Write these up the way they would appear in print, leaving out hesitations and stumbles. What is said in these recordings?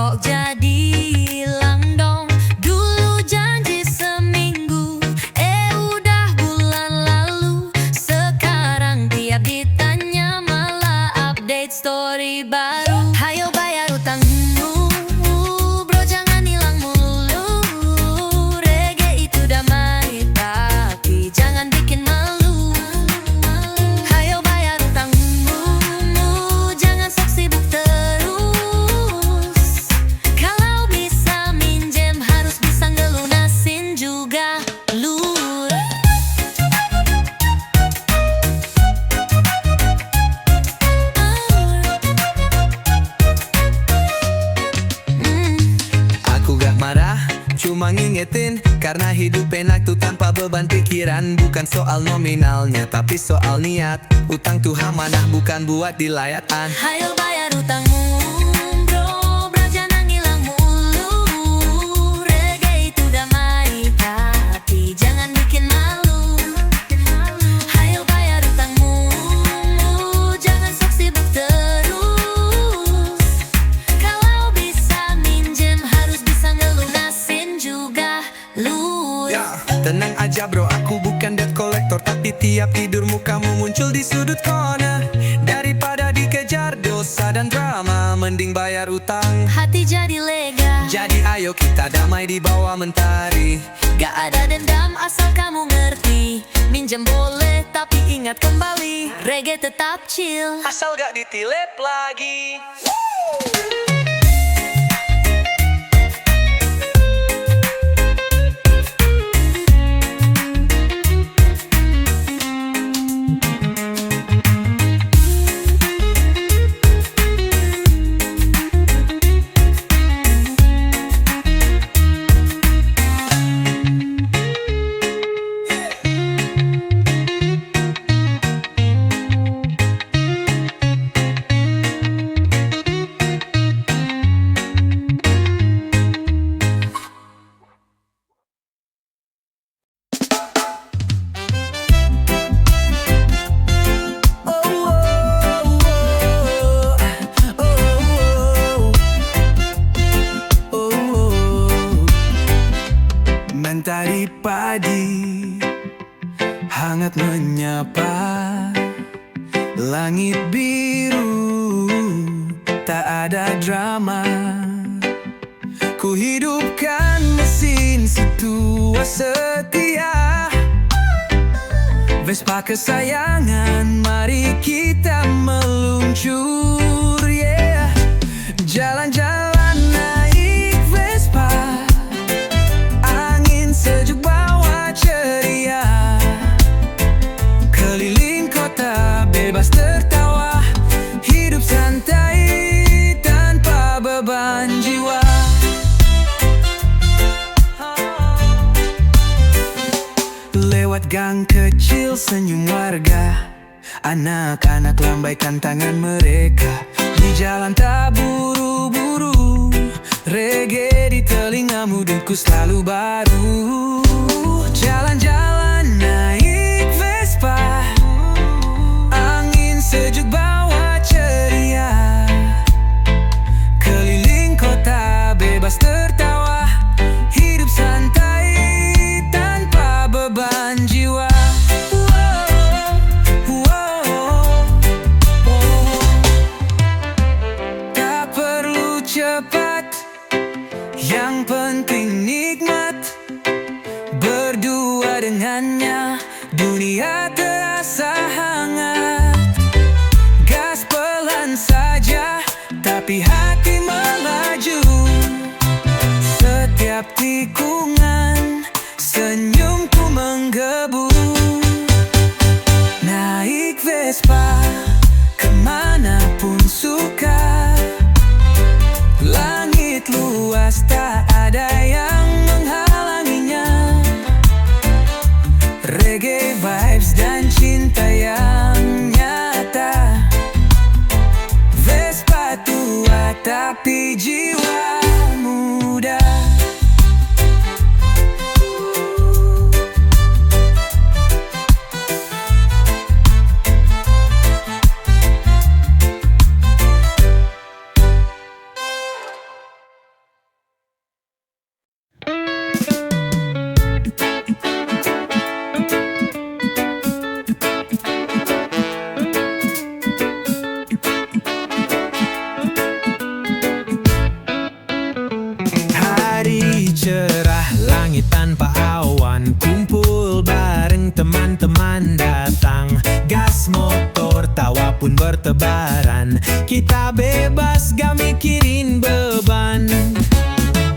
Kok jadi hilang dong? Dulu janji seminggu, udah bulan lalu. Sekarang tiap ditanya malah update story baru. Hayo bayar utangmu, bro, jangan hilang mulu. Reggae itu damai, tapi jangan bikin malu. Hayo bayar utangmu, jangan sok sibuk terus. Kalau bisa minjem harus bisa ngelunasin juga, lur. Aku gak marah, cuma ngingetin karena hidup enak tuh tanpa beban pikiran. Bukan soal nominalnya, tapi soal niat. Utang tuh amanah, bukan buat dilayatan. Hayo bayar utangmu, bro, jangan hilang mulu. Reggae itu damai, tapi jangan bikin malu. Hayo bayar utangmu, jangan sok sibuk terus. Kalau bisa minjem harus bisa ngelunasin juga, lur. Tenang aja bro, aku bukan debt collector, tapi tiap tidurmu kamu muncul di sudut corner. Daripada dikejar dosa dan drama, mending bayar utang, Hati jadi lega, jadi ayo kita damai di bawah mentari. gak ada dendam asal kamu ngerti. Minjem boleh tapi ingat kembali, reggae tetap chill. Asal gak ditilep lagi. Mentari padi hangat menyapa, langit biru tak ada drama. Ku hidupkan mesin setua setia, Vespa kesayangan, mari kita meluncur, yeah. Jalan-jalan naik Vespa, sejuk bawa ceria, keliling kota bebas tertawa, hidup santai tanpa beban jiwa. Lewat gang kecil senyum warga, anak-anak lambaikan tangan mereka. Di jalan tak buru-buru, reggae di telingamu, denku selalu baru. Jalan-jalan naik Vespa, angin sejuk bawa ceria, keliling kota bebas tertawa, hidup santai tanpa beban jiwa. Tak perlu cepat, yang penting nikmat. Berdua dengannya, dunia terasa hangat. Gas pelan saja, tapi hati melaju. Setiap tikungan, senyumku menggebu. Naik Vespa, kemanapun suka. Langit luas, tak ada yang jalan. Kita bebas gak mikirin beban.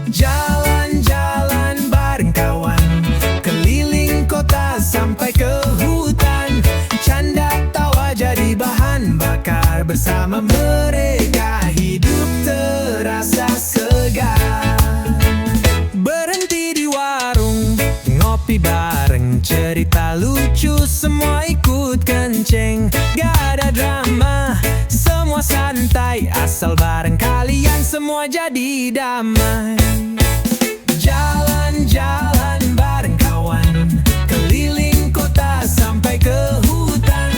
Jalan-jalan bareng kawan, keliling kota sampai ke hutan. Canda tawa jadi bahan bakar, bersama mereka hidup terasa segar. Berhenti di warung, ngopi bareng, cerita lucu semua ikut kenceng. Gak ada drama, semua santai, asal bareng kalian semua jadi damai. Jalan-jalan bareng kawan, keliling kota sampai ke hutan.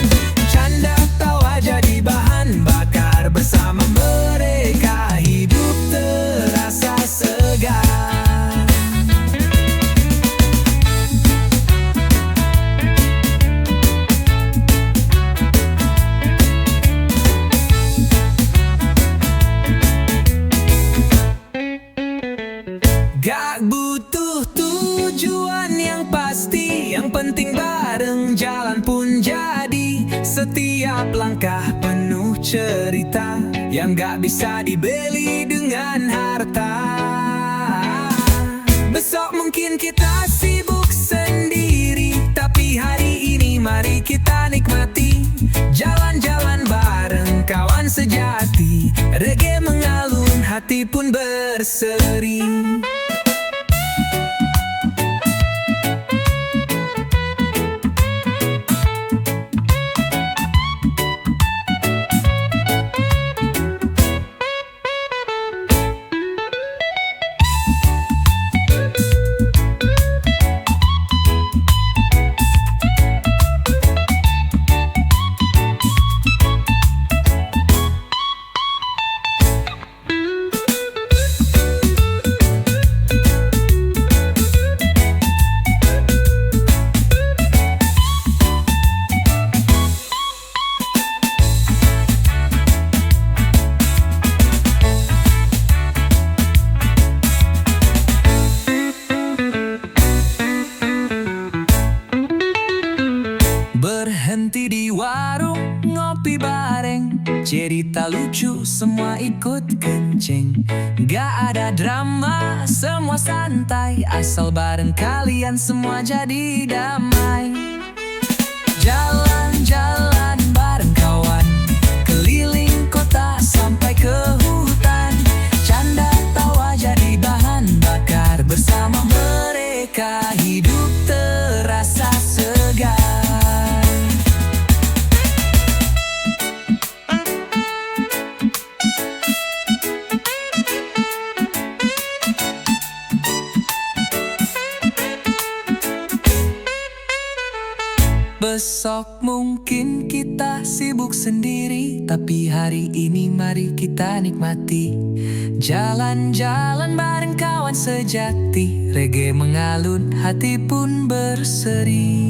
Canda tawa jadi bahan bakar, bersama mereka hidup terasa segar. Gak butuh tujuan yang pasti, yang penting bareng jalan pun jadi. Setiap langkah penuh cerita yang gak bisa dibeli dengan harta. Besok mungkin kita sibuk sendiri, tapi hari ini mari kita nikmati. Jalan-jalan bareng kawan sejati, reggae mengalun, hati pun berseri. Berhenti di warung, ngopi bareng, cerita lucu semua ikut kenceng. Gak ada drama, semua santai, asal bareng kalian semua jadi damai. Jalan-jalan bareng kawan, keliling kota sampai ke hutan. Canda tawa jadi bahan bakar, bersama mereka hidup terasa segar. Besok mungkin kita sibuk sendiri, tapi hari ini mari kita nikmati. Jalan-jalan bareng kawan sejati, reggae mengalun, hati pun berseri.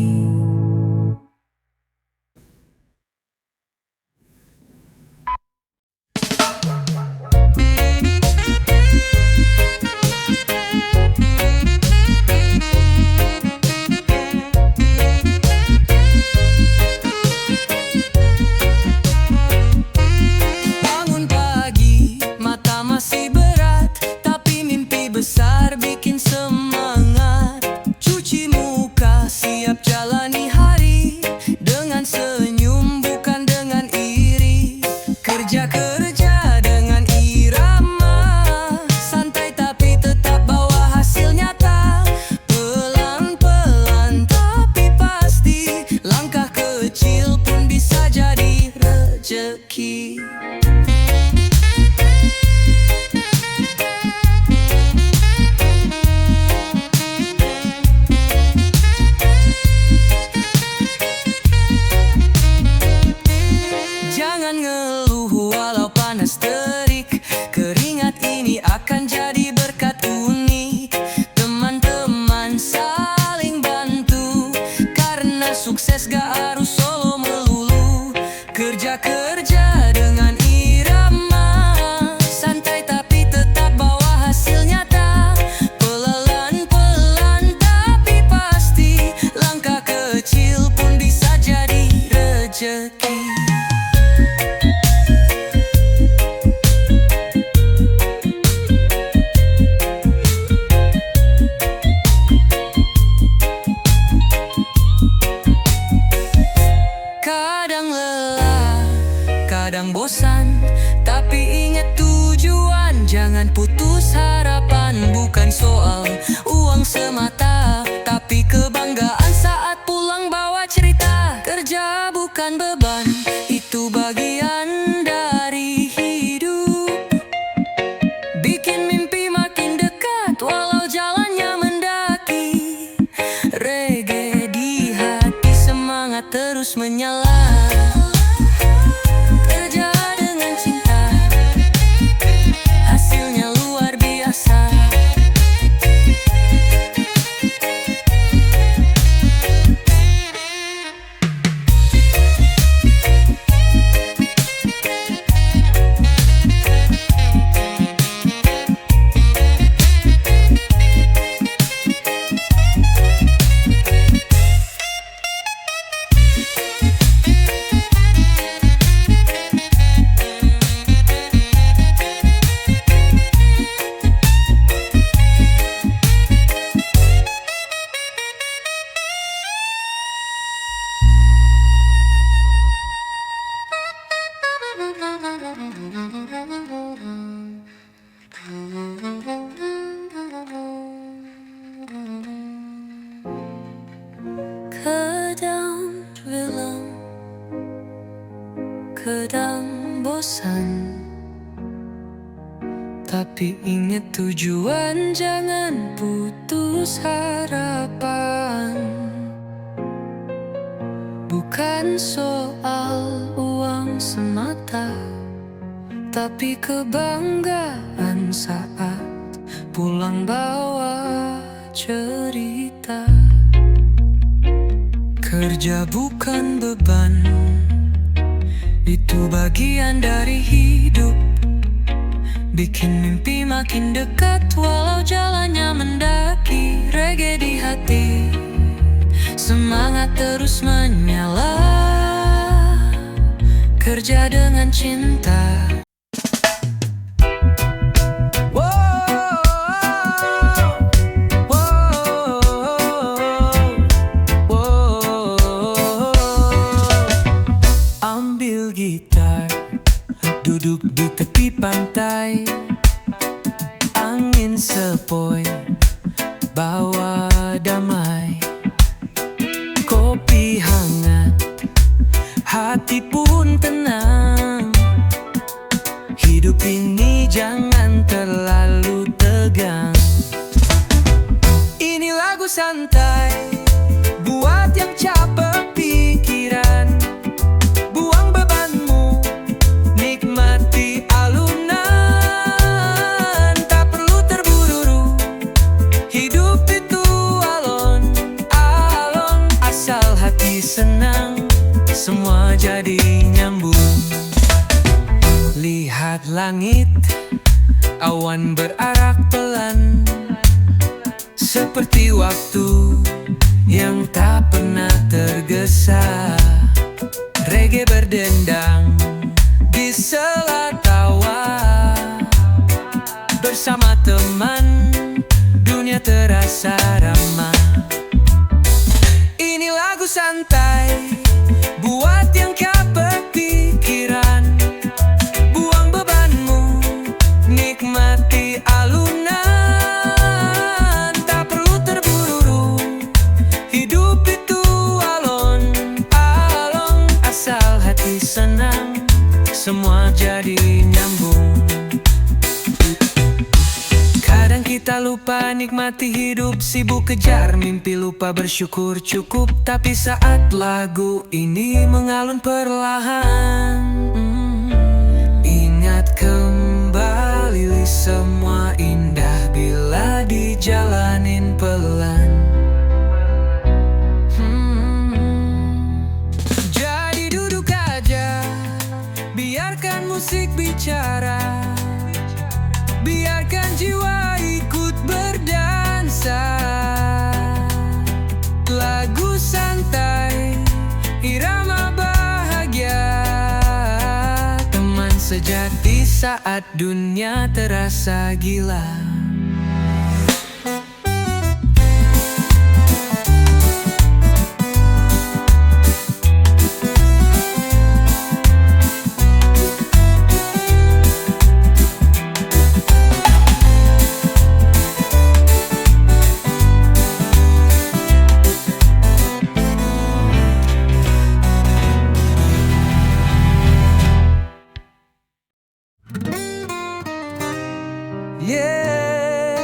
Besar bikin semangat, cuci muka siap jalani hari, dengan senyum bukan dengan iri. Kerja-kerja dengan irama, santai tapi tetap bawa hasil nyata. Pelan-pelan tapi pasti, langkah kecil pun bisa jadi rezeki. Jangan ngeluh walau panas terik, keringat ini akan jadi berkat unik. Teman-teman saling bantu, karena sukses gak harus solo melulu. Kerja-kerja dengan irama, santai tapi tetap bawa hasil nyata. Pelan-pelan tapi pasti, langkah kecil pun bisa jadi rezeki. Tapi ingat tujuan, jangan putus harapan. Bukan soal uang semata, tapi kebanggaan saat pulang bawa cerita. Kerja bukan beban, itu bagian dari hidup. Bikin mimpi makin dekat walau jalannya mendaki. Reggae di hati, semangat terus menyala. Kerja dengan cinta, hasilnya luar biasa. Kadang bilang, kadang bosan, tapi ingat tujuan, jangan putus harapan. Bukan soal uang semata, tapi kebanggaan saat pulang bawa cerita. Kerja bukan beban, itu bagian dari hidup. Bikin mimpi makin dekat walau jalannya mendaki. Reggae di hati, semangat terus menyala. Kerja dengan cinta. Ambil gitar, duduk di tepi pantai. Angin sepoi, bawa damai. Kopi hangat, hati pun tenang. Hidup ini jangan terlalu tegang. Ini lagu santai buat yang capek pikiran. Buang bebanmu, nikmati alunan. Tak perlu terburu-buru, hidup itu alon-alon. Asal hati senang, semua jadi nyambung. Lihat langit, awan berarak pelan, seperti waktu yang tak pernah tergesa. Reggae berdendang di sela tawa. Bersama teman, dunia terasa ramah. Ini lagu santai buat yang capek pikiran. Buang bebanmu, nikmati alunan. Tak perlu terburu-buru, hidup itu alon-alon. Asal hati senang, semua jadi nyambung. Kadang kita lupa nikmati hidup, sibuk kejar mimpi, lupa bersyukur cukup. Tapi saat lagu ini mengalun perlahan, ingat kembali semua indah bila dijalanin pelan. Jadi duduk aja, biarkan musik bicara. Biarkan jiwa ikut berdansa. Lagu santai, irama bahagia. Teman sejati saat dunia terasa gila. yeah.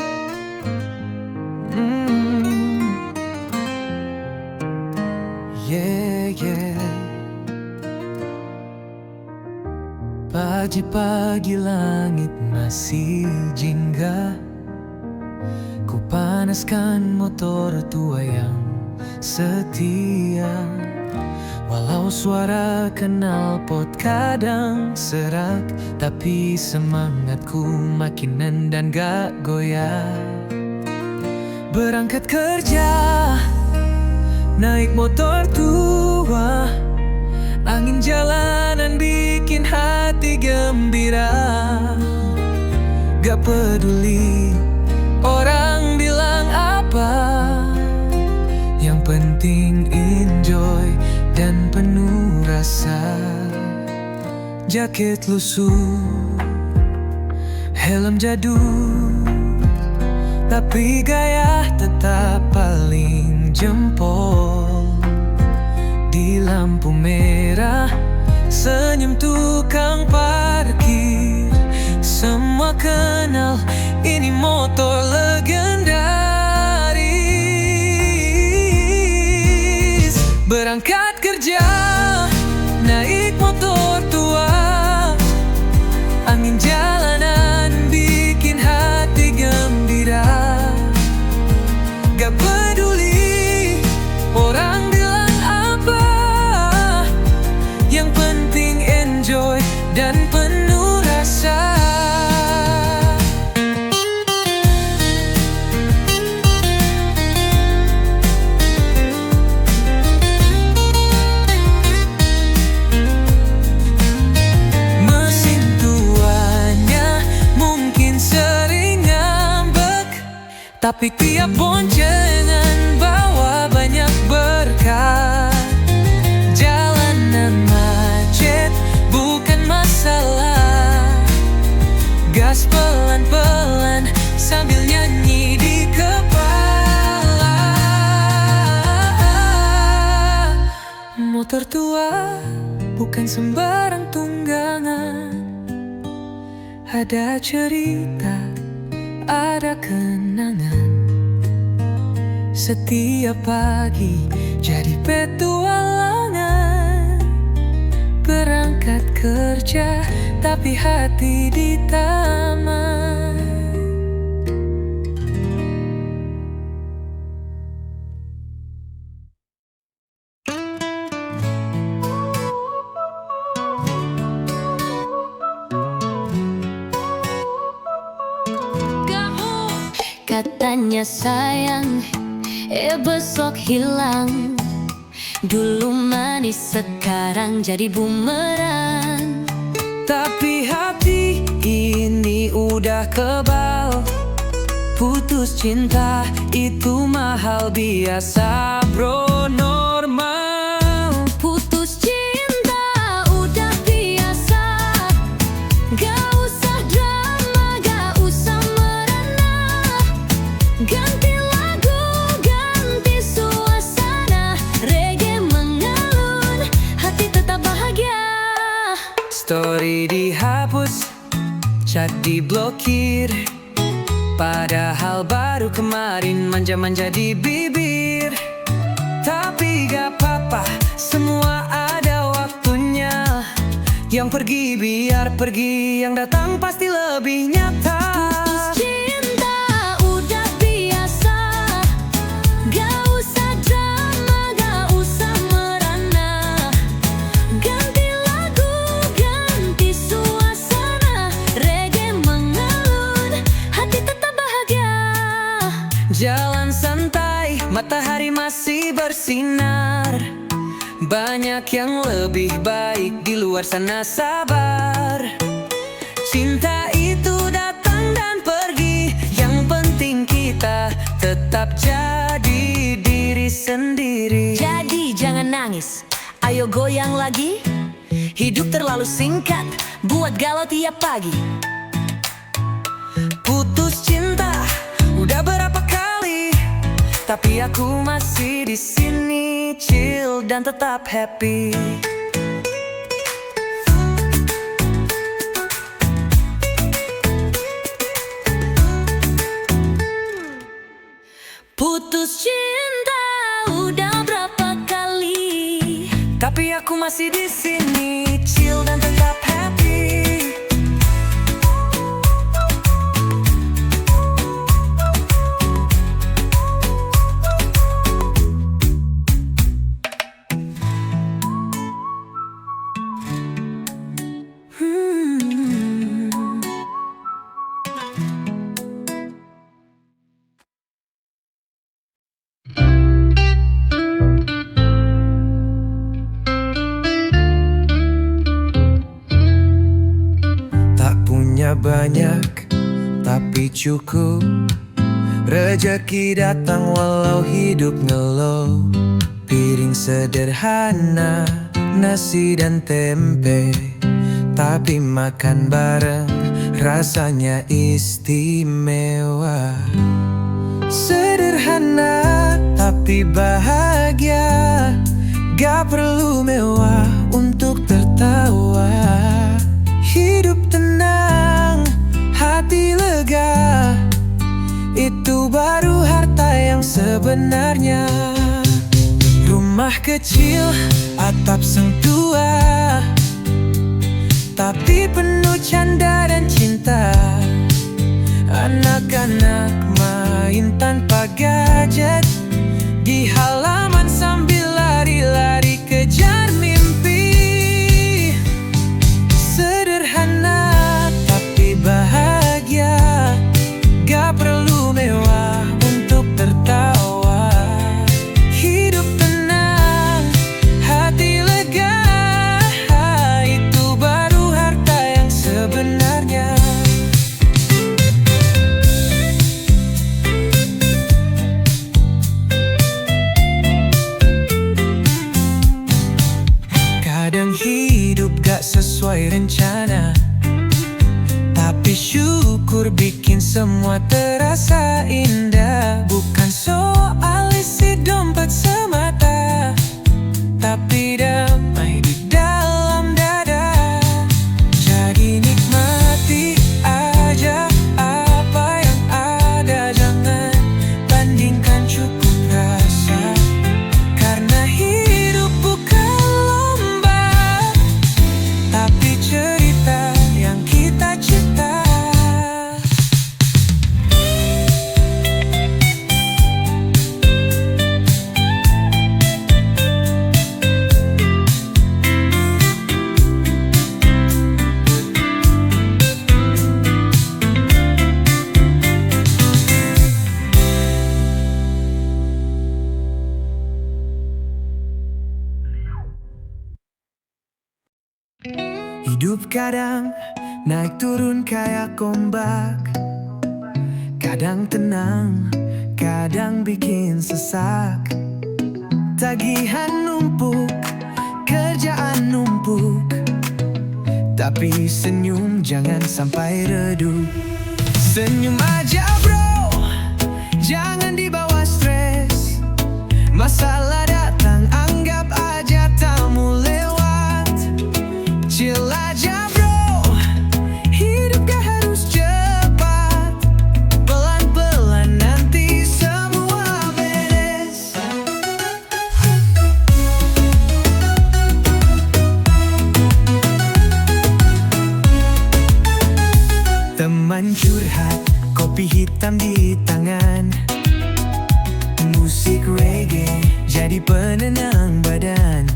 Yeah, yeah. Pagi-pagi langit masih jingga. Ku panaskan motor tua yang setia. Walau suara knalpot kadang serak, tapi semangatku makin nendang gak goyah. Berangkat kerja, naik motor tua. Angin jalanan bikin hati gembira. Gak peduli orang bilang apa, yang penting enjoy dan penuh rasa. Jaket lusuh, helm jadul, tapi gaya tetap paling jempol. Di lampu merah, senyum tukang parkir. Semua kenal, ini motor legendaris. Berangkat kerja, naik motor tua. Angin jalanan bikin hati gembira. Gak peduli orang bilang apa, yang penting enjoy dan penuh rasa. Mesin tuanya mungkin sering ngambek, tapi tiap boncengan bawa banyak berkah. Jalanan macet bukan masalah. Gas pelan-pelan sambil nyanyi di kepala. Motor tua bukan sembarang tunggangan. Ada cerita, ada kenangan. Setiap pagi jadi petualangan. Berangkat kerja tapi hati di taman. Katanya sayang, besok hilang. Dulu manis, sekarang jadi bumerang. Tapi hati ini udah kebal. Putus cinta itu mahal, biasa bro, normal. Putus cinta udah biasa. Gak usah drama, gak usah merana. Ganti lagu, ganti suasana. Reggae mengalun, hati tetap bahagia. Story dihapus, chat diblokir. Padahal baru kemarin manja-manja di bibir. Tapi gak apa-apa, semua ada waktunya. Yang pergi biar pergi, yang datang pasti lebih nyata. Putus cinta udah biasa. Gak usah drama, gak usah merana. Ganti lagu, ganti suasana. Reggae mengalun, hati tetap bahagia. Jalan santai, matahari masih bersinar. Banyak yang lebih baik di luar sana, sabar. Cinta itu datang dan pergi, yang penting kita tetap jadi diri sendiri. Jadi jangan nangis, ayo goyang lagi. Hidup terlalu singkat, buat galau tiap pagi. Putus cinta udah berapa kali, tapi aku masih di sini, chill dan tetap happy. tapi aku masih di sini, chill dan tetap happy. Banyak tapi cukup, rezeki datang walau hidup ngeluh. Piring sederhana, nasi dan tempe, tapi makan bareng rasanya istimewa. Sederhana tapi bahagia, gak perlu mewah untuk tertawa. Hidup tenang, hati lega, itu baru harta yang sebenarnya. Rumah kecil, atap seng tua, tapi penuh canda dan cinta. Anak-anak main tanpa gadget di halaman sambil lari-lari kejar mimpi. Sederhana tapi bahagia, gak perlu mewah untuk tertawa. Hidup tenang, hati lega, itu baru harta yang sebenarnya. Kadang hidup gak sesuai rencana, tapi syukur bikin semua terasa indah. Bukan soal isi dompet semata, tapi damai di dalam dada. Jadi nikmati aja apa yang ada, jangan bandingkan, cukup rasa. Karena hidup bukan lomba, tapi cerita yang kita cipta. Hidup kadang naik turun kayak ombak, kadang tenang, kadang bikin sesak. Tagihan numpuk, kerjaan numpuk, tapi senyum jangan sampai redup. Senyum aja bro, jangan dibawa stres. Masalah datang, anggap aja tamu lewat. Chill aja bro, hidup gak harus cepat. Pelan-pelan nanti semua beres. Teman curhat, kopi hitam di tangan, musik reggae jadi penenang badan.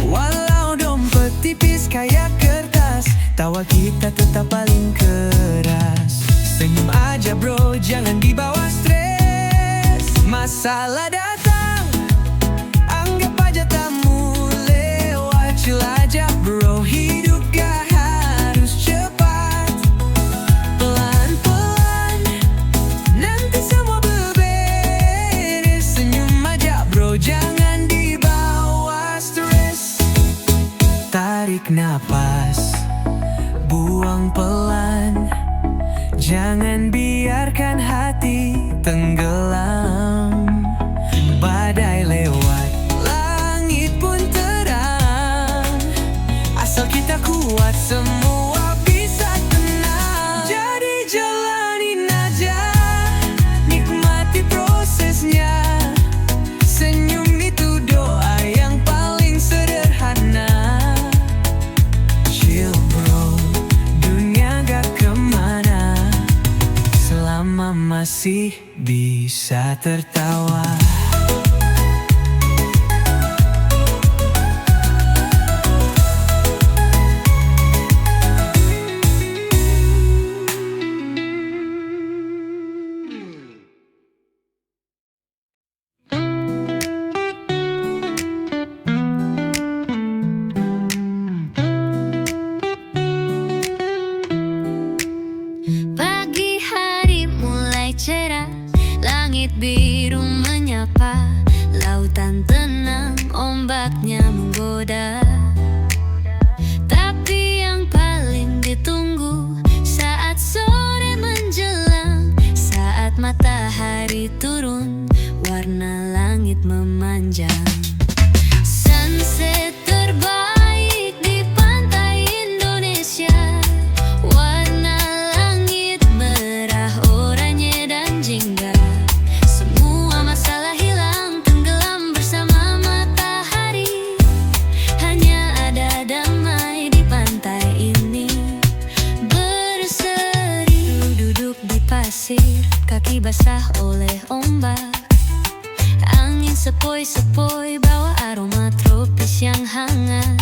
Walau dompet tipis kayak kertas, tawa kita tetap paling keras. Senyum aja bro, jangan dibawa stres. Masalah datang, anggap aja tamu lewat. Chill aja bro, hidup gak harus cepat. Pelan-pelan nanti semua beberes. Senyum aja bro, jangan dibawa stres. Tarik napas, buang pelan, jangan biarkan hati tenggelam. Badai lewat, langit pun terang. Asal kita kuat, semua bisa tenang. Jadi jalanin aja, nikmati prosesnya. Senyum itu doa yang paling sederhana. masih bisa tertawa. Pagi hari mulai cerah, langit biru menyapa, lautan tenang, ombaknya menggoda. Tapi yang paling ditunggu saat sore menjelang, saat matahari turun, warna langit memanjang. Sunset terbaik di pantai Indonesia, warna langit merah, oranye dan jingga. Semua masalah hilang, tenggelam bersama matahari. Hanya ada damai di pantai ini. Berseri duduk di pasir, kaki basah oleh ombak. Angin sepoi-sepoi bawa aroma tropis yang hangat.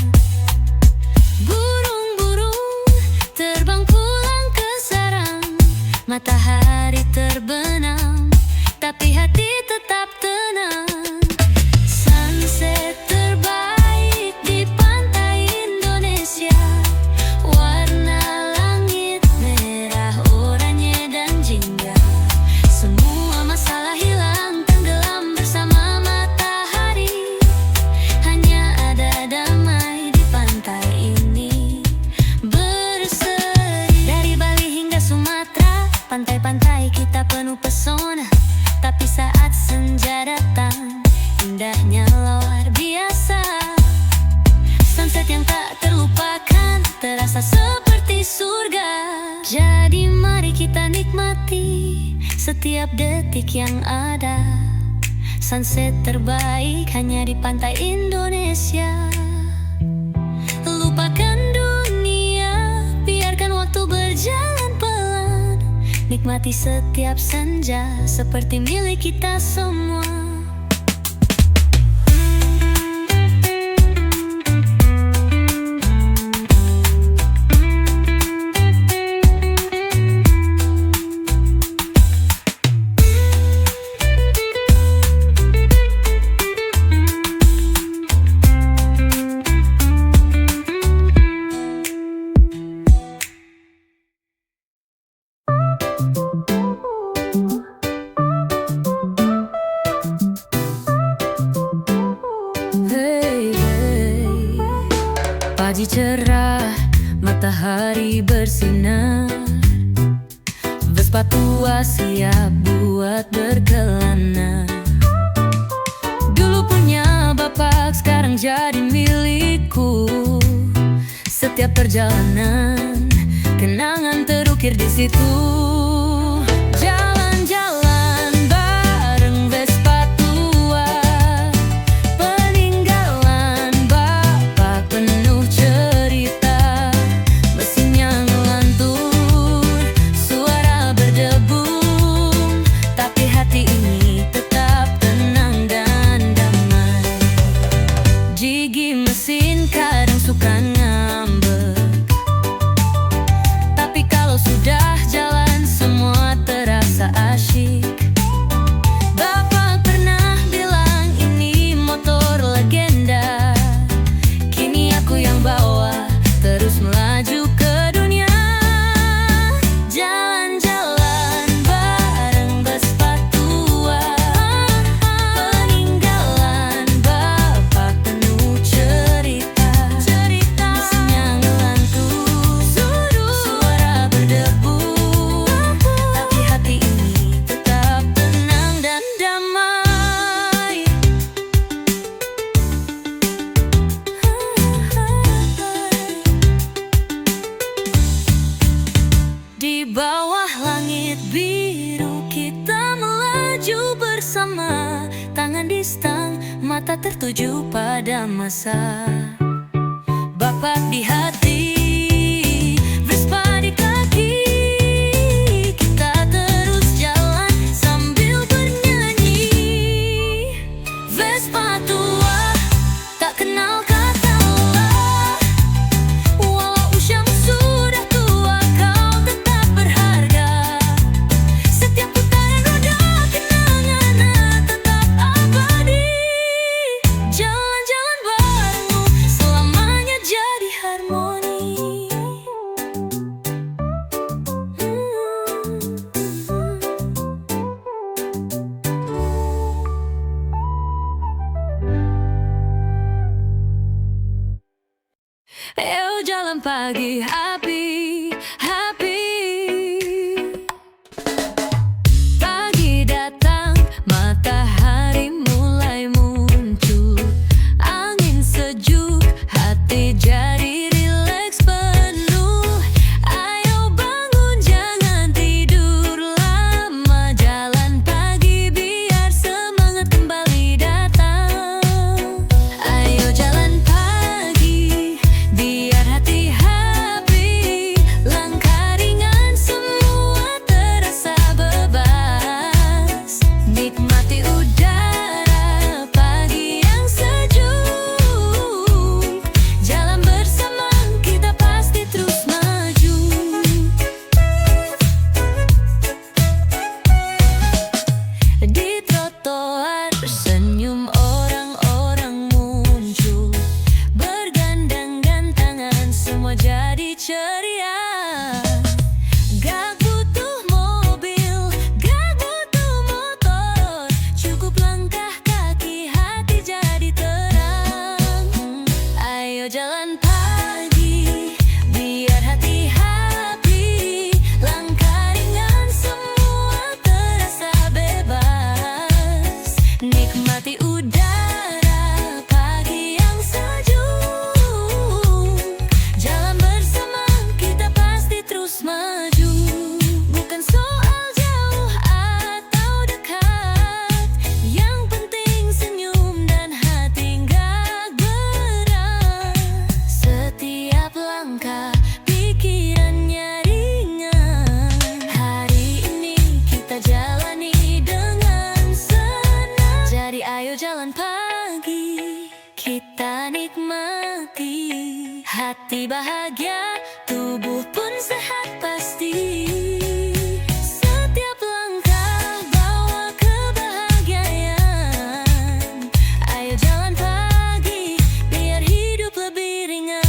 Burung-burung terbang pulang ke sarang, matahari terbenam, tapi hati tetap tenang. Sunset terbaik di pantai Indonesia, warna langit merah, oranye dan jingga. Semua masalah hilang, tenggelam bersama matahari. Hanya ada damai di pantai ini. Berseri dari Bali hingga Sumatera, pantai-pantai kita penuh pesona. Tapi saat senja datang, indahnya luar biasa. Sunset yang tak terlupakan, terasa seperti surga. Jadi mari kita nikmati setiap detik yang ada. Sunset terbaik hanya di pantai Indonesia. Lupakan dunia, biarkan waktu berjalan pelan. Nikmati setiap senja seperti milik kita semua. Pagi cerah, matahari bersinar, Vespa tua siap buat berkelana. Dulu punya bapak, sekarang jadi milikku. Setiap perjalanan, kenangan terukir di situ. Jalan-jalan bareng Vespa tua, peninggalan bapak penuh cerita. Mesinnya ngelantur, suara berdebum, tapi hati ini tetap tenang dan damai. Gigi mesin kadang suka ngambek, tapi kalau sudah jalan semua terasa asyik. Bapak pernah bilang ini motor legenda, kini aku yang bawa terus melaju ke dunia. Jalan-jalan bareng Vespa tua, peninggalan bapak penuh cerita. Mesinnya ngelantur, suara berdebu, tapi hati ini tetap tenang dan damai. Di bawah langit biru kita melaju bersama, tangan di stang, mata tertuju pada masa. Bapak di hati, Vespa di kaki, kita terus jalan pagi happy. Pagi datang, matahari mulai muncul, angin sejuk, hati jadi rileks penuh. Ayo bangun, jangan tidur lama, jalan pagi biar semangat kembali datang. Ayo jalan pagi biar hati happy, langkah ringan semua terasa bebas. Nikmati udara pagi yang sejuk, jalan bersama kita pasti terus maju. Di trotoar senyum orang-orang muncul, bergandang-gandangan semua jadi ceria. Gak butuh mobil, gak butuh motor, cukup langkah kaki hati jadi terang. Ayo jalan pagi biar hati happy, langkah ringan semua terasa bebas. Nikmati udara pagi yang sejuk, jalan bersama kita pasti terus maju. Bukan soal jauh atau dekat, yang penting senyum dan hati gak berat. Setiap langkah pikirannya ringan, hari ini kita jalani dengan senang. Jadi ayo jalan pagi, kita nikmati, hati bahagia, tubuh pun sehat pasti. Setiap langkah bawa kebahagiaan. Ayo jalan pagi biar hidup lebih ringan.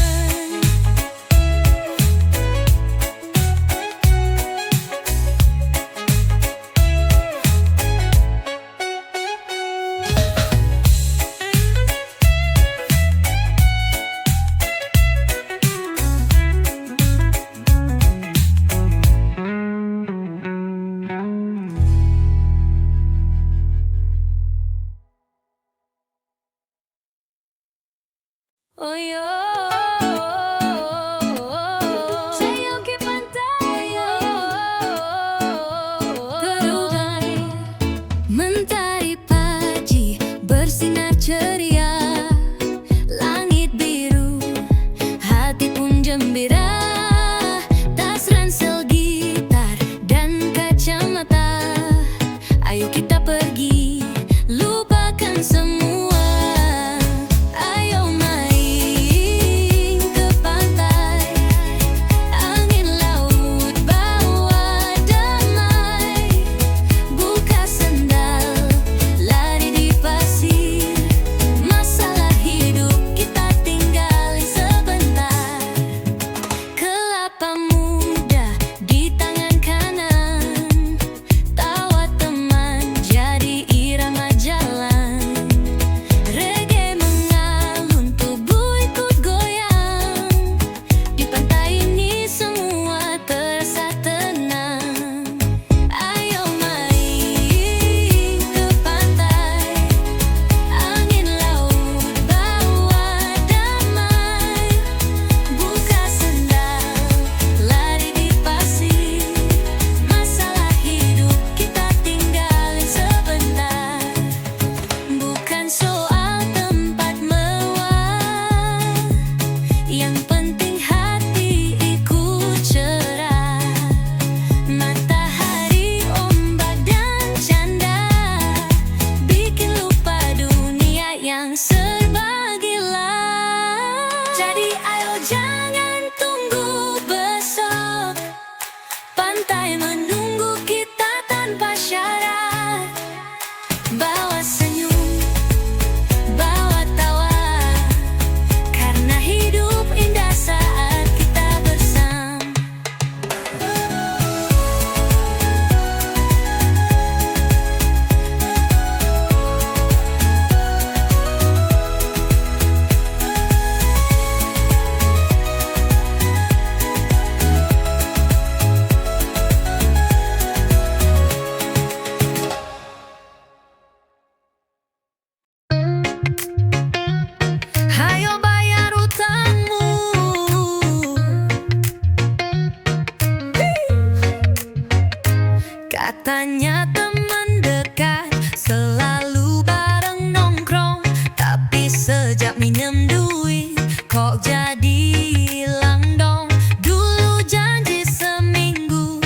Katanya teman dekat, selalu bareng nongkrong. Tapi sejak minjem duit, kok jadi hilang dong. Dulu janji seminggu,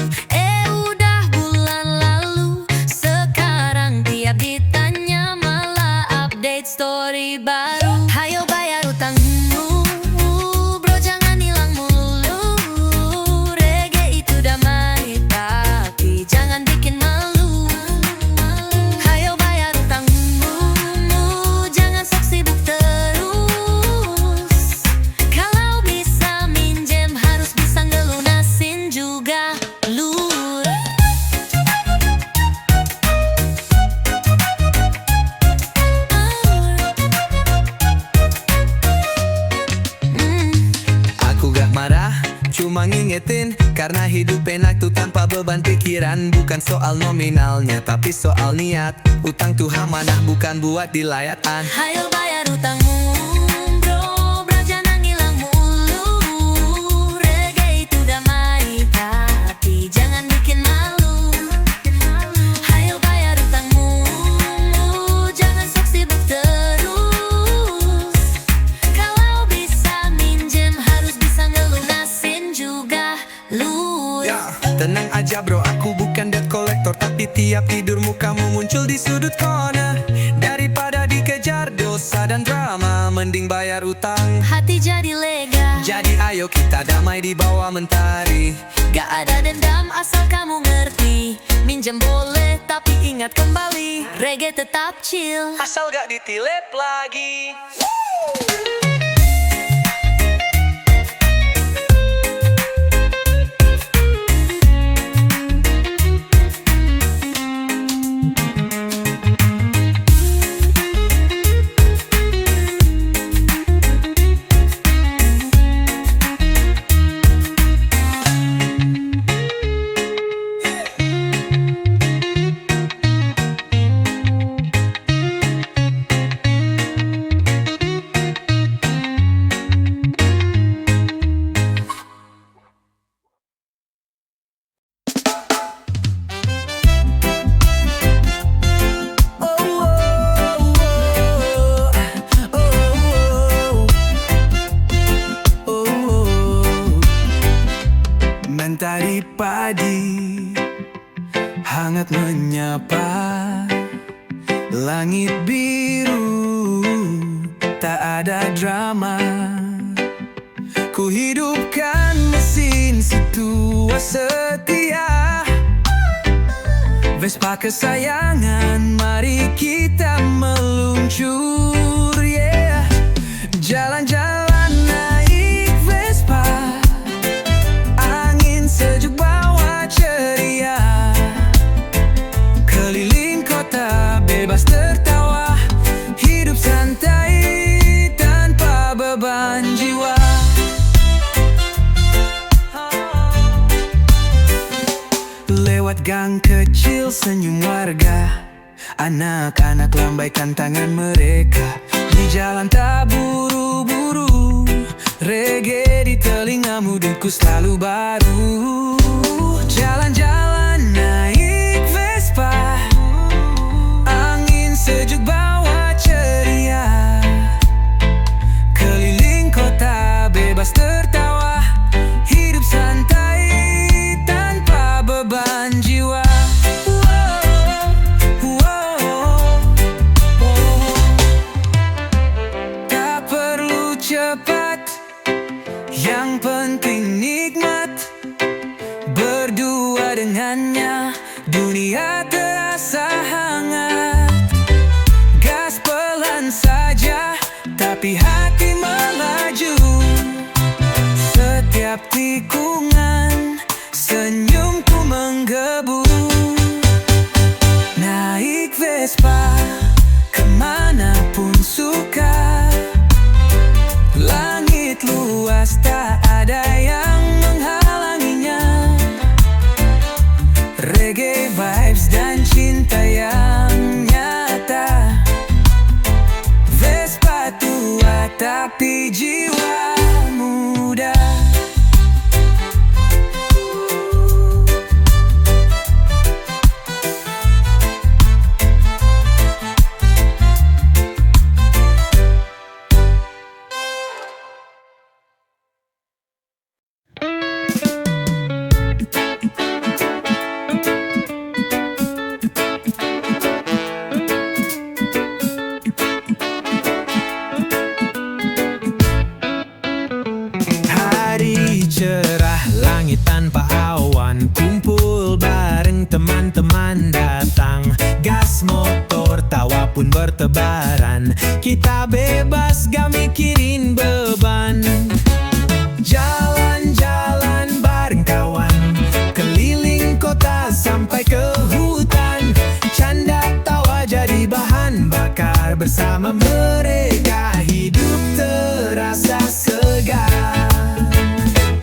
udah bulan lalu. Sekarang tiap ditanya malah update story baru. Hayo bayar utangmu, bro, jangan hilang mulu. Reggae itu damai, tapi jangan bikin malu. Hayo bayar utangmu, jangan sok sibuk terus. Kalau bisa minjem, harus bisa ngelunasin juga, lur. Aku gak marah, cuma ngingetin. Karena hidup enak tuh tanpa beban pikiran. Bukan soal nominalnya, tapi soal niat. Utang tuh amanah, bukan buat dilayatan. Hayo bayar utangmu, bro, jangan hilang mulu. Reggae itu damai, tapi jangan bikin malu. Hayo bayar utangmu, jangan sok sibuk terus. Kalau bisa minjem, harus bisa ngelunasin juga, lur. Tenang aja bro, aku bukan debt collector. Tapi tiap tidurmu kamu muncul di sudut corner. Daripada dikejar dosa dan drama, mending bayar utang. Hati jadi lega, Jadi ayo kita damai di bawah mentari. gak ada dendam asal kamu ngerti. Minjem boleh tapi ingat kembali, reggae tetap chill. Asal gak ditilep lagi. Mentari padi hangat menyapa, langit biru tak ada drama. Ku hidupkan mesin si tua setia, Vespa kesayangan, mari kita meluncur, yeah. Jalan-jalan naik Vespa, angin sejuk bawa ceria. Keliling kota bebas tertawa, hidup santai tanpa beban jiwa. Lewat gang kecil senyum warga, anak-anak lambaikan tangan mereka. Di jalan tak buru-buru, reggae di telingamu, denku selalu baru. Jalan-jalan naik Vespa, angin sejuk bawa ceria. Keliling kota bebas tertawa, hidup santai tanpa beban jiwa. Tak perlu cepat, yang penting nikmat. Berdua dengannya, dunia terasa hangat. Gas pelan saja, tapi hati melaju. Setiap tikungan, senyumku menggebu. Naik Vespa, kemanapun suka. Langit luas, tak ada yang menghalanginya. Reggae vibes dan cinta yang nyata. Vespa tua tapi jiwa muda. kawan kumpul bareng teman-teman datang. Gas motor tawa pun bertebaran. Kita bebas gak mikirin beban. Jalan-jalan bareng kawan, keliling kota sampai ke hutan. Canda tawa jadi bahan bakar, bersama mereka hidup terasa segar.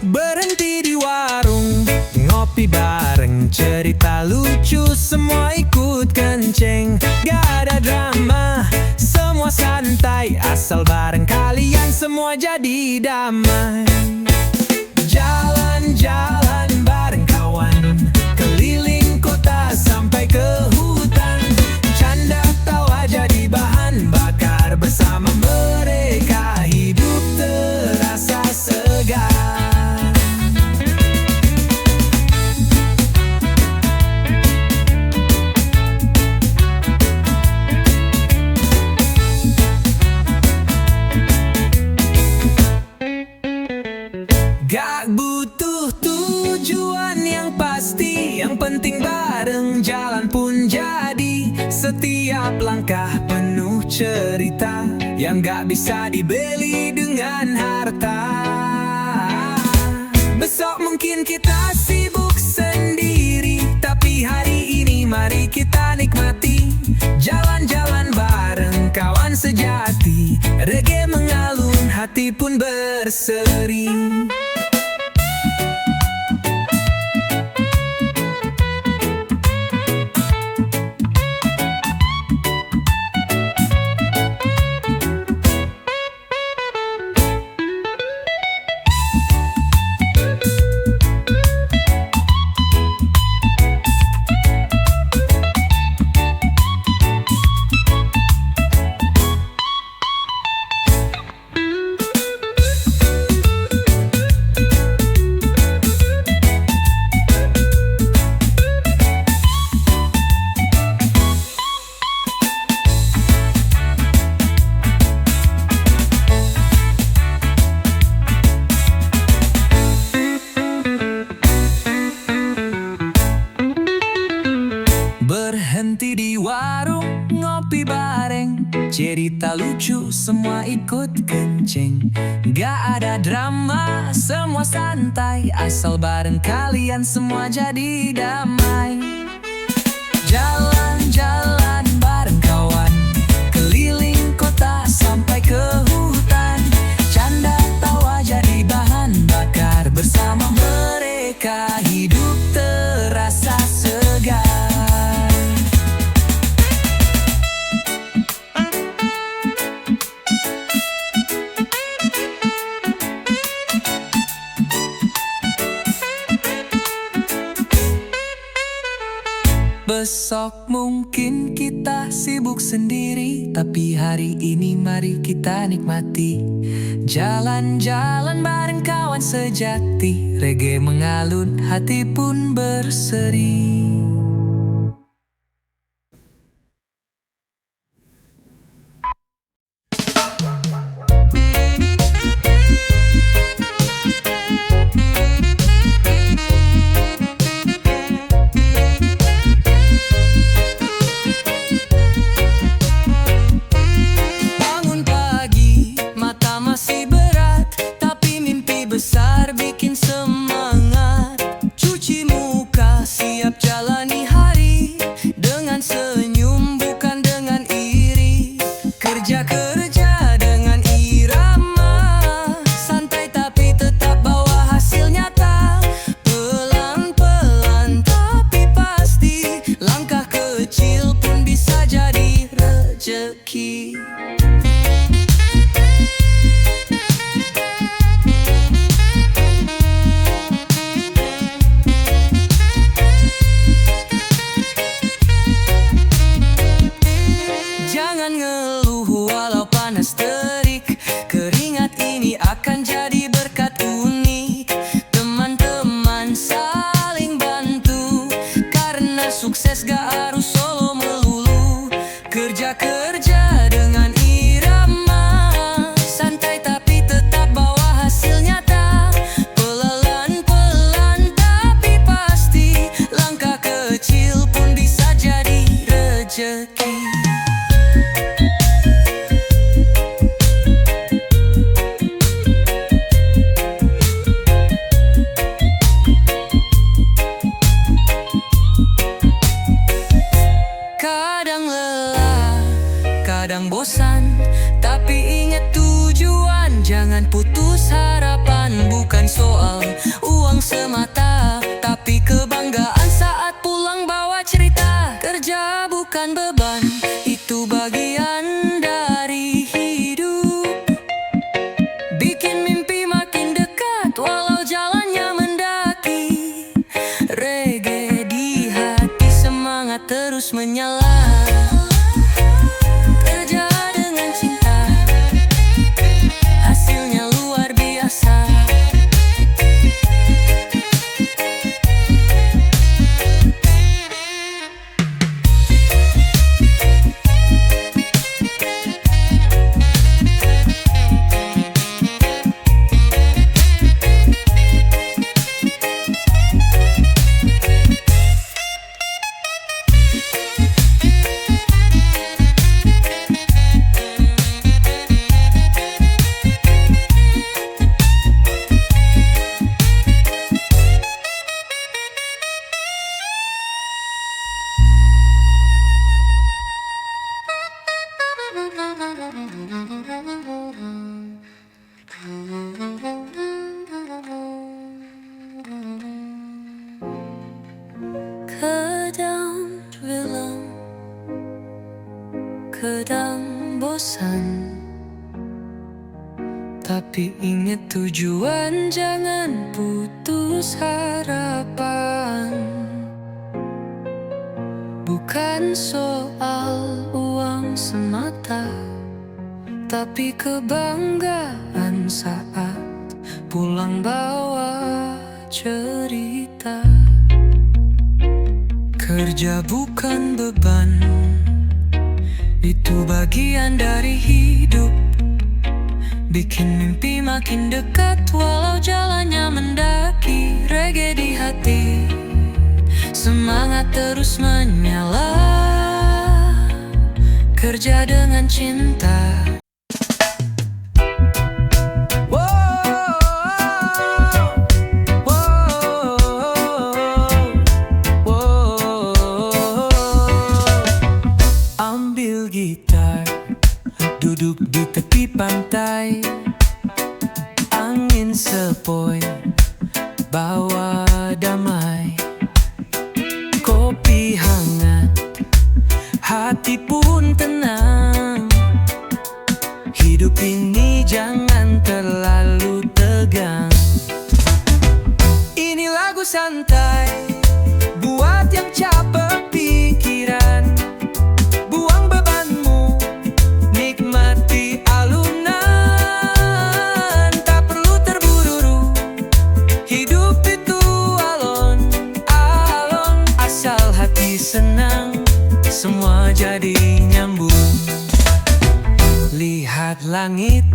Berhenti di warung, ngopi bareng, cerita lucu semua ikut kenceng. Gak ada drama, semua santai, asal bareng kalian semua jadi damai. Jalan-jalan bareng kawan, keliling kota sampai ke hutan. Canda tawa jadi bahan bakar, bersama mereka hidup terasa segar. Gak butuh tujuan yang pasti, yang penting bareng jalan pun jadi. Setiap langkah penuh cerita yang gak bisa dibeli dengan harta. Besok mungkin kita sibuk sendiri, tapi hari ini mari kita nikmati. Jalan-jalan bareng kawan sejati, reggae mengalun, hati pun berseri. Berhenti di warung, ngopi bareng, cerita lucu semua ikut kenceng. Gak ada drama, semua santai, asal bareng kalian semua jadi damai. Jalan-jalan bareng kawan, keliling kota sampai ke hutan. Canda tawa jadi bahan bakar, bersama mereka hidup terasa segar. Besok mungkin kita sibuk sendiri, tapi hari ini mari kita nikmati. Jalan-jalan bareng kawan sejati, reggae mengalun, hati pun berseri. Besar bikin semangat, cuci muka siap jalani hari, dengan senyum bukan dengan iri. Kerja-kerja dengan irama, santai tapi tetap bawa hasil nyata. Pelan-pelan tapi pasti, langkah kecil pun bisa jadi rezeki. Jangan ngeluh walau panas terik, keringat ini akan jadi berkat unik. Teman-teman saling bantu, karena sukses gak harus solo melulu. Kerja-kerja dengan irama, santai tapi tetap bawa hasil nyata. Pelan-pelan tapi pasti, bukan beban, itu bagian dari hidup. Bikin mimpi makin dekat walau jalannya mendaki. Reggae di hati, semangat terus menyala. Kerja dengan cinta, hasilnya luar biasa. Kadang bilang, kadang bosan, tapi ingat tujuan, jangan putus harapan. Bukan soal uang semata, tapi kebanggaan saat pulang bawa cerita. Kerja bukan beban, itu bagian dari hidup. Bikin mimpi makin dekat walau jalannya mendaki. Reggae di hati, semangat terus menyala. Kerja dengan cinta. Ambil gitar, duduk di tepi pantai. Angin sepoi, bawa damai. Kopi hangat, hati pun tenang. Hidup ini jangan terlalu tegang. Ini lagu santai buat yang capek pikiran. Buang bebanmu, nikmati alunan. Tak perlu terburu-buru, hidup itu alon-alon. Asal hati senang, semua jadi nyambung. Lihat langit,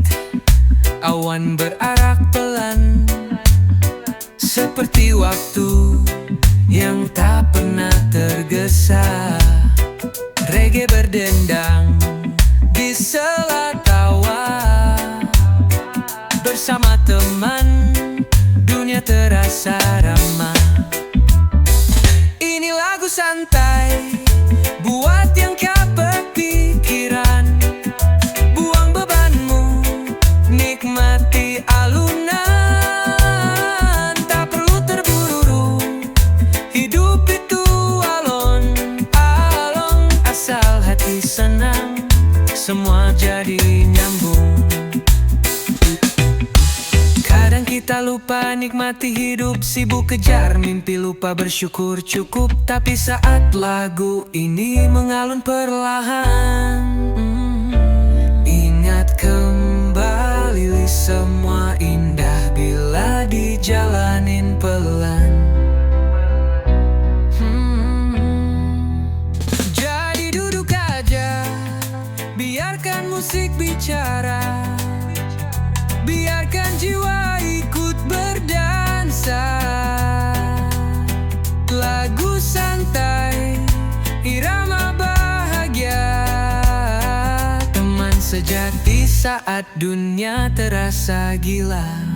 awan berarak pelan, seperti waktu yang tak pernah tergesa. Reggae berdendang di sela tawa. Bersama teman, dunia terasa ramah. Ini lagu santai buat yang capek pikiran. Buang bebanmu, nikmati alunan. Tak perlu terburu-buru, hidup itu alon-alon. Asal hati senang, semua jadi nyambung. Kadang kita lupa nikmati hidup, sibuk kejar mimpi, lupa bersyukur cukup. Tapi saat lagu ini mengalun perlahan, ingat kembali semua indah bila dijalanin pelan. Jadi duduk aja, biarkan musik bicara. Biarkan jiwa ikut berdansa. Lagu santai, irama bahagia. Teman sejati saat dunia terasa gila.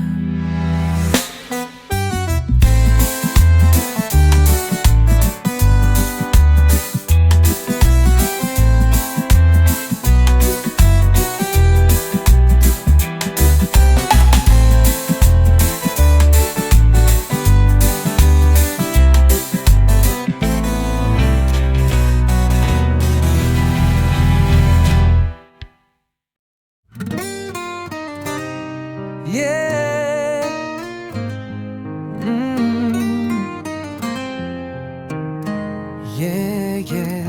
yeah, yeah.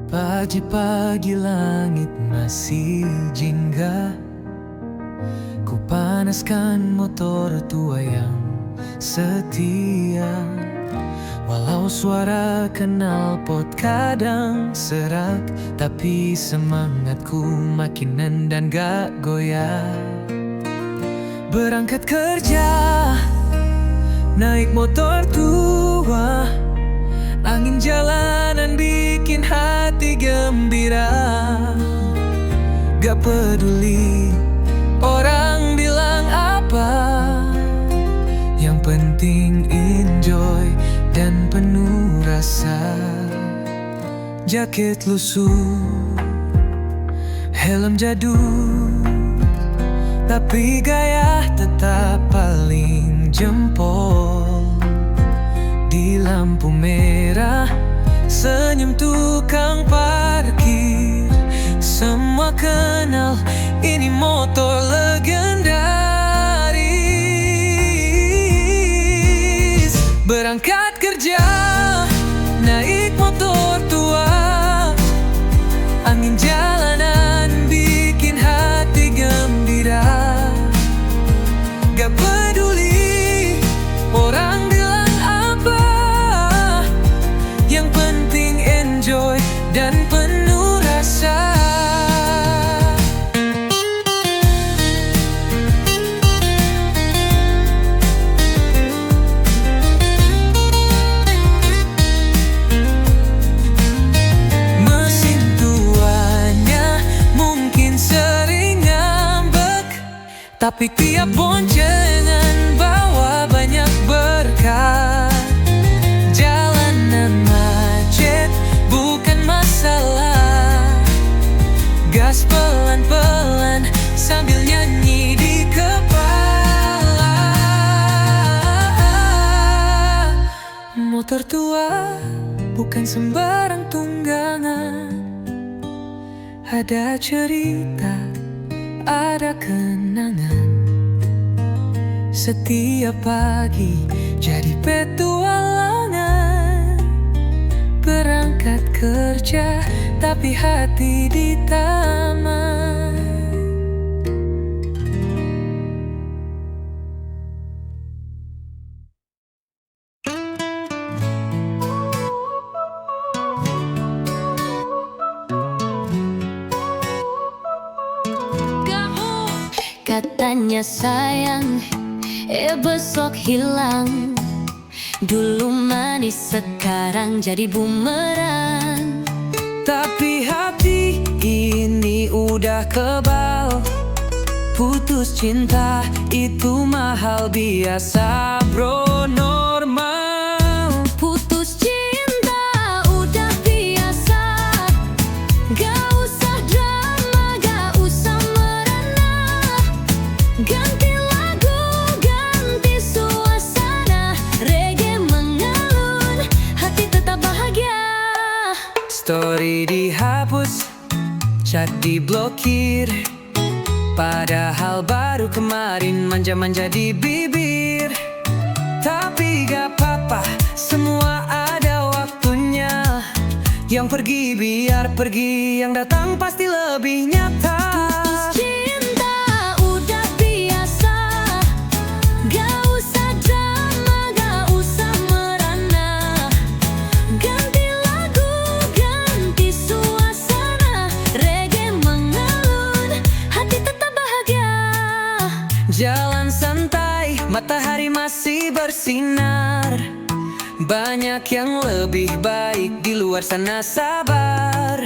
Pagi-pagi langit masih jingga. Ku panaskan motor tua yang setia. Walau suara knalpot kadang serak, tapi semangatku makin nendang gak goyah. Berangkat kerja, naik motor tua, angin jalanan bikin hati gembira. Gak peduli orang bilang apa, yang penting enjoy dan penuh rasa. Jaket lusuh, helm jadul, tapi gaya tetap paling jempol. Di lampu merah, senyum tukang parkir. Semua kenal, ini motor legendaris. Berangkat kerja, naik motor tua, angin jalanan bikin hati gembira. Gak peduli orang bilang apa, yang penting enjoy dan penuh rasa. Mesin tuanya mungkin sering ngambek, tapi tiap boncengan bawa banyak berkah. Jalanan macet bukan masalah, gas pelan-pelan sambil nyanyi di kepala. Motor tua bukan sembarang tunggangan, ada cerita, ada kenangan. Setiap pagi jadi petualangan. Berangkat kerja tapi hati di taman. Katanya sayang, besok hilang. Dulu manis, sekarang jadi bumerang. Tapi hati ini udah kebal. Putus cinta itu mahal biasa bro, normal. Putus cinta udah biasa, gak usah drama, gak usah merana. Ganti lagu, ganti suasana, reggae mengalun, hati tetap bahagia. Story dihapus, chat diblokir, padahal baru kemarin manja-manja di bibir. Tapi gak apa-apa, semua ada waktunya. Yang pergi biar pergi, yang datang pasti lebih nyata. Putus cinta udah biasa, gak usah drama, gak usah merana. Ganti lagu, ganti suasana, reggae mengalun, hati tetap bahagia. Jalan santai, matahari masih bersinar. Banyak yang lebih baik di luar sana, sabar.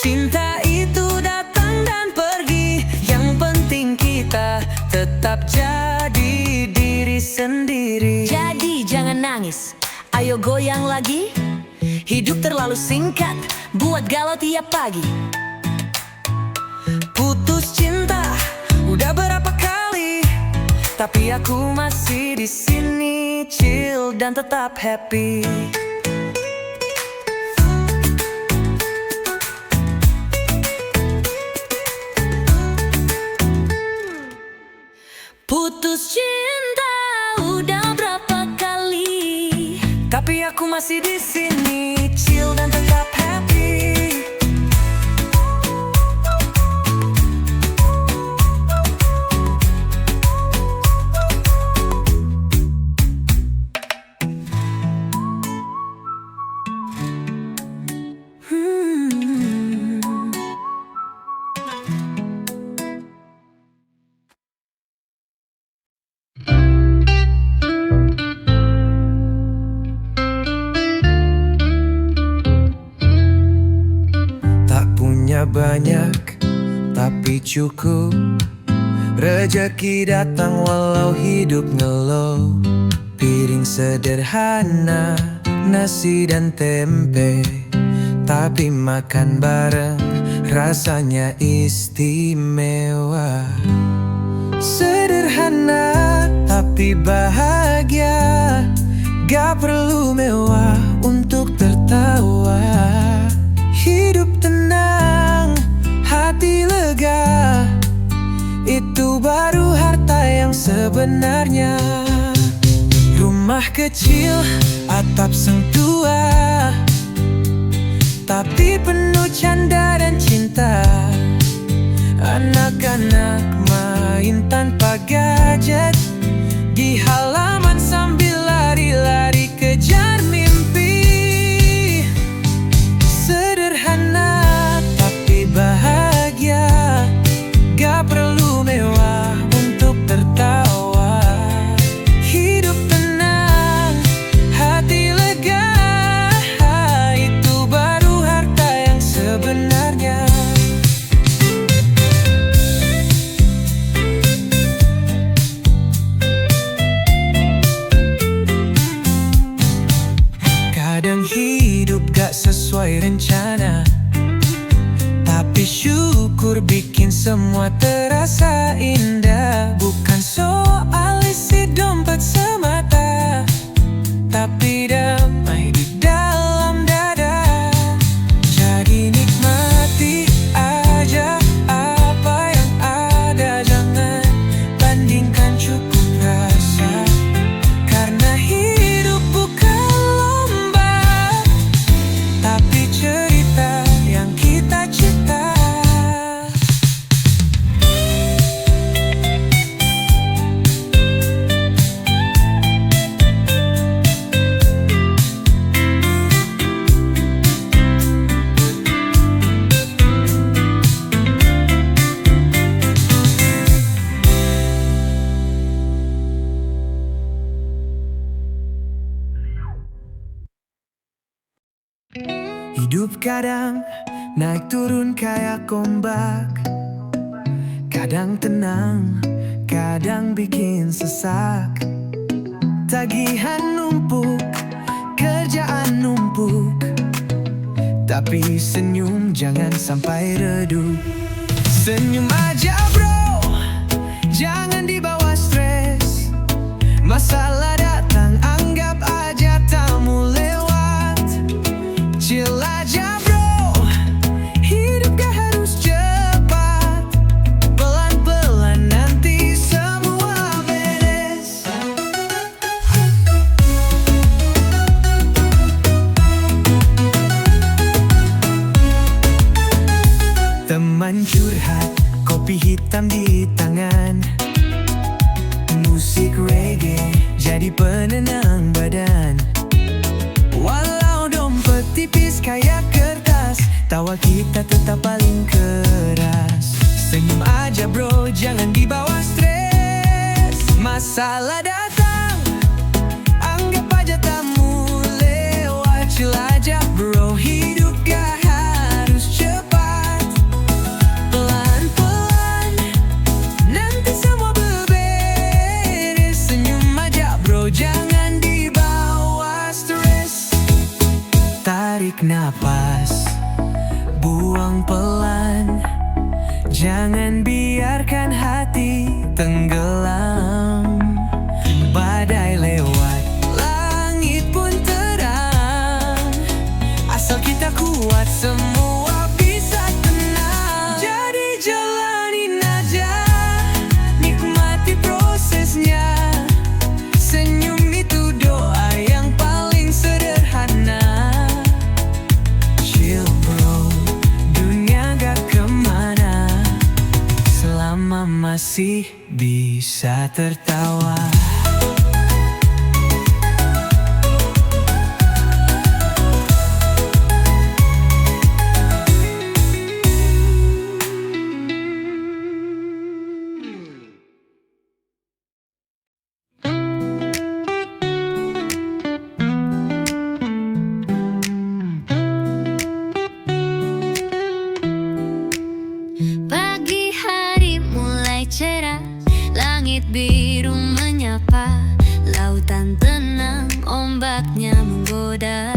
Cinta itu datang dan pergi, yang penting kita tetap jadi diri sendiri. Jadi jangan nangis, ayo goyang lagi. Hidup terlalu singkat, buat galau tiap pagi. Putus cinta udah berapa kali, tapi aku masih di sini, chill dan tetap happy. Putus cinta udah berapa kali, masih di sini, chill dan tetap happy. Tak punya banyak, tapi cukup. Rezeki datang walau hidup ngeluh. Piring sederhana, nasi dan tempe, tapi makan bareng rasanya istimewa. Sederhana tapi bahagia, gak perlu mewah untuk tertawa. Hidup tenang, hati lega, itu baru harta yang sebenarnya. Rumah kecil, atap sentua, tapi penuh canda dan cinta. Anak-anak main tanpa gadget di halaman sambil lari-lari kejar mimpi. Sederhana tapi bahagia, gak perlu mewah untuk tertawa. Hidup tenang, hati lega, itu baru harta yang sebenarnya. Kadang hidup gak sesuai rencana, tapi syukur bikin semua terasa indah. Bukan soal isi dompet semata, tapi damai di dalam dada. Jadi nikmati aja apa yang ada, jangan bandingkan, cukup rasa. Karena hidup bukan lomba, tapi cerita yang kita cipta. Hidup kadang naik turun kayak ombak, kadang tenang, kadang bikin sesak. Tagihan numpuk, kerjaan numpuk, tapi senyum jangan sampai redup. Senyum aja bro, jangan dibawa stres. Masalah datang, anggap aja tamu lewat. Chill aja bro, hidup gak harus cepat. Pelan-pelan nanti semua beres. Teman curhat, kopi hitam di tangan, musik reggae jadi penenang badan. Walau dompet tipis kayak kertas, tawa kita tetap paling keras. Senyum aja bro, jangan dibawa stres. Masalah datang, anggap aja tamu lewat. Chill aja bro, hidup gak harus cepat. Pelan-pelan nanti semua beberes. Senyum aja bro, jangan dibawa stres. Tarik napas, buang pelan, jangan biarkan hati tenggelam. Badai lewat, langit pun terang. Asal kita kuat, semua bisa tenang. Jadi jalanin aja, nikmati prosesnya. Senyum itu doa yang paling sederhana. kita tertawa. Pagi hari mulai cerah, langit biru menyapa, lautan tenang, ombaknya menggoda.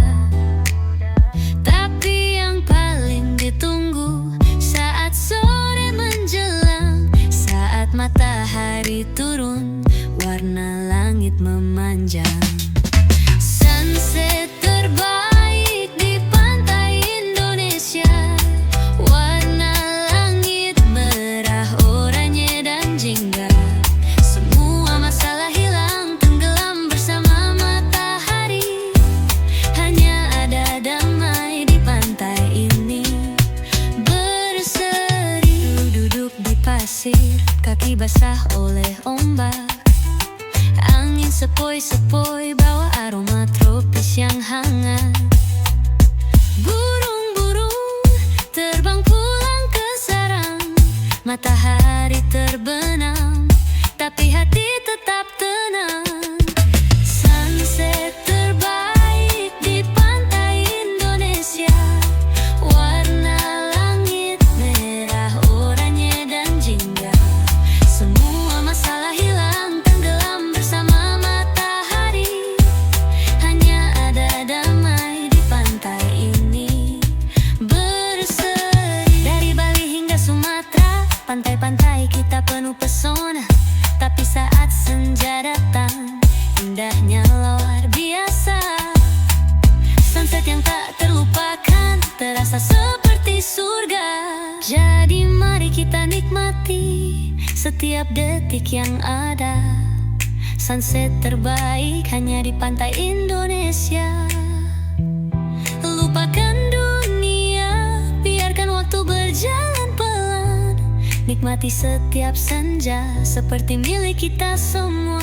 Tapi yang paling ditunggu saat sore menjelang, saat matahari turun, warna langit memanjang. Sunset terbaik di pantai Indonesia, warna langit merah, oranye dan jingga. Semua masalah hilang, tenggelam bersama matahari. Hanya ada damai di pantai ini, berseri. Duduk di pasir, kaki basah oleh ombak. Angin sepoi-sepoi bawa aroma tropis yang hangat. Burung-burung terbang pulang ke sarang, matahari terbenam, tapi hati tetap tenang. Sunset terbaik di pantai Indonesia, warna langit merah, oranye dan jingga. Semua masalah hilang, tenggelam bersama matahari. Hanya ada damai di pantai ini, berseri. Dari Bali hingga Sumatera, pantai-pantai kita penuh pesona. Tapi saat senja datang, indahnya luar biasa. Sunset yang tak terlupakan, terasa seperti surga. Jadi mari kita nikmati setiap detik yang ada. Sunset terbaik hanya di pantai Indonesia. Lupakan dunia, biarkan waktu berjalan pelan. Nikmati setiap senja seperti milik kita semua.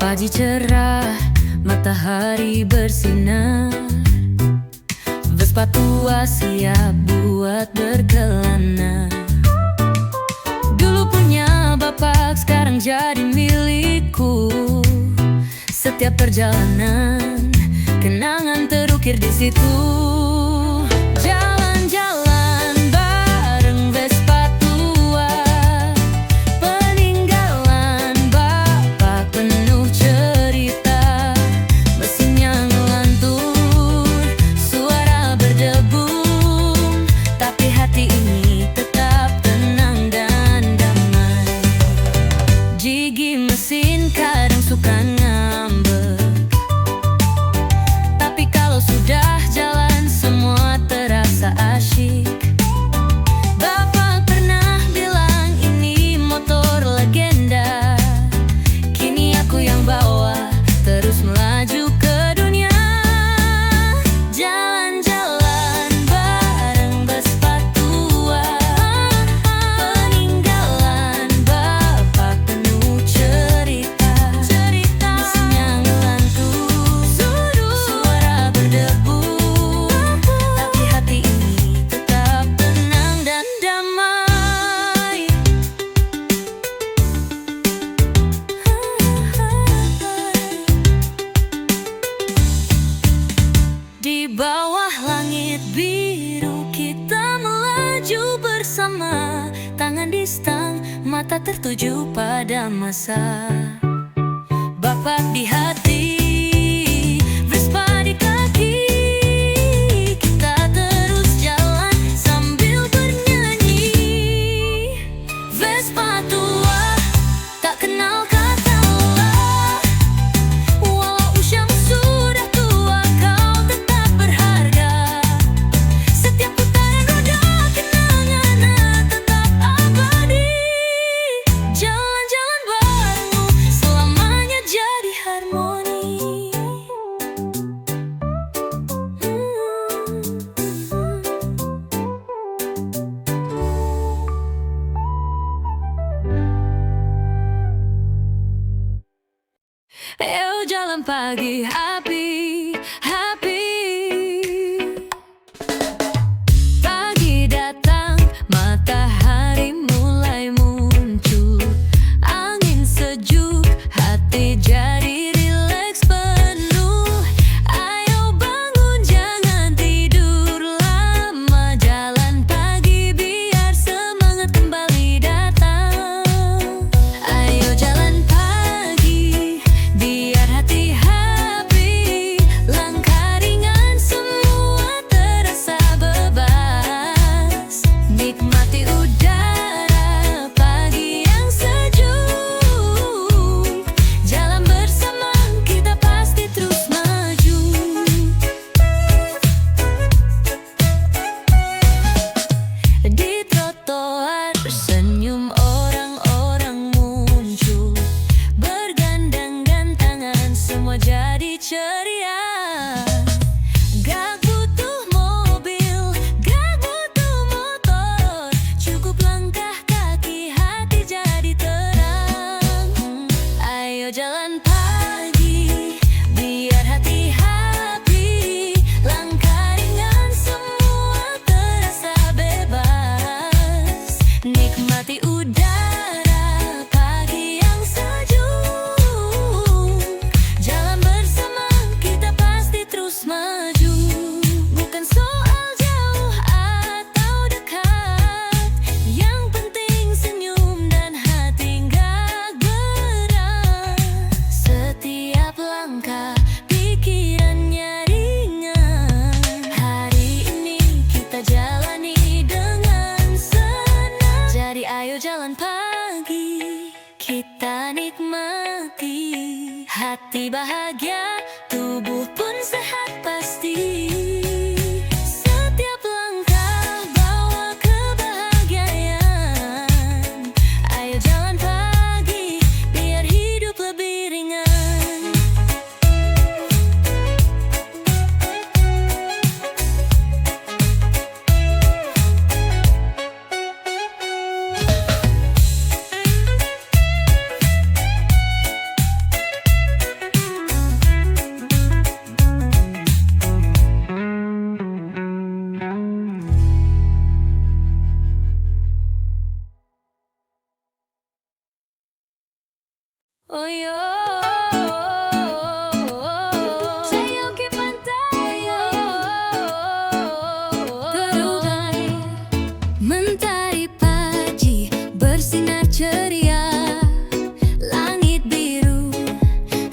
Pagi cerah, matahari bersinar, Vespa tua siap buat berkelana. Dulu punya bapak, sekarang jadi milikku. Setiap perjalanan, kenangan terukir di situ. Jalan-jalan bareng Vespa tua, peninggalan bapak penuh cerita. Mesinnya ngelantur, suara berdebung, tapi hati ini tetap tenang dan damai. Gigi mesin kadang suka ngambek, tapi kalau sudah jalan semua terasa asyik. Bapak pernah bilang ini motor legenda, kini aku yang bawa terus melaju ke dunia. Jalan-jalan bareng Vespa tua, peninggalan bapak penuh cerita. Mesinnya ngelantur, suara berdebung, tapi hati ini tetap tenang dan damai. Di bawah langit biru kita melaju bersama, tangan di stang, mata tertuju pada masa. Bapak di hati, Vespa di kaki, kita terus jalan sambil bernyanyi. tua, tak kenal kata lelah. Walau usiamu sudah tua, kau tetap berharga. Setiap putaran roda kenangan tetap abadi. Jalan-jalan barengmu selamanya jadi harmoni. Ayo jalan pagi happy, happy. Pagi datang, matahari mulai muncul. Angin sejuk, hati jadi rileks penuh. Ayo bangun, jangan tidur lama. Jalan pagi biar semangat kembali datang. Ayo jalan pagi, biar hati happy. Langkah ringan semua terasa bebas. Nikmati udara pagi yang sejuk. Jalan bersama kita pasti terus maju. Di trotoar senyum orang-orang muncul. Bergandang-gandangan semua jadi ceria. Gak butuh mobil, gak butuh motor. Cukup langkah kaki, hati jadi terang. Ayo jalan pagi, biar hati happy. Langkah ringan semua terasa bebas. Nikmati udara pagi yang sejuk. Jalan bersama kita pasti terus maju. Bukan soal jauh atau dekat, yang penting senyum dan hati gak berat. Setiap langkah pikirannya ringan. Hari ini kita jalani dengan senang. Jadi ayo jalan pagi, kita nikmati. Hati bahagia, tubuh pun sehat pasti. Setiap langkah bawa kebahagiaan. Ayo jalan pagi, biar hidup lebih ringan. Oh yo, sayo ke pantai, terurai mentari pagi bersinar ceria. Langit biru,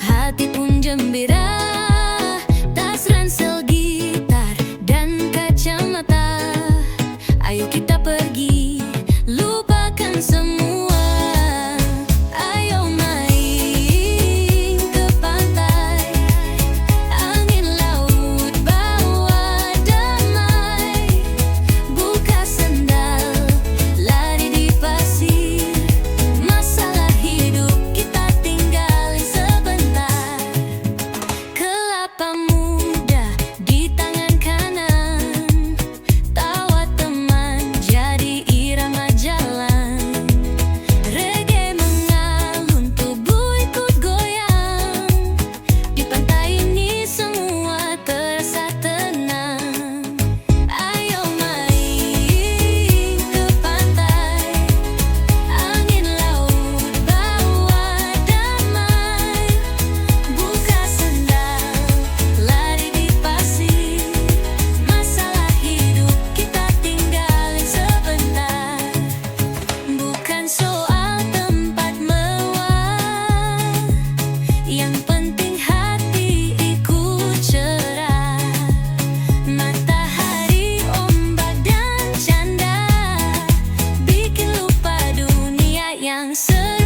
hati pun gembira. Tas ransel gitar dan kacamata. Ayo kita pergi, lupakan semua. Ayo main yang serius.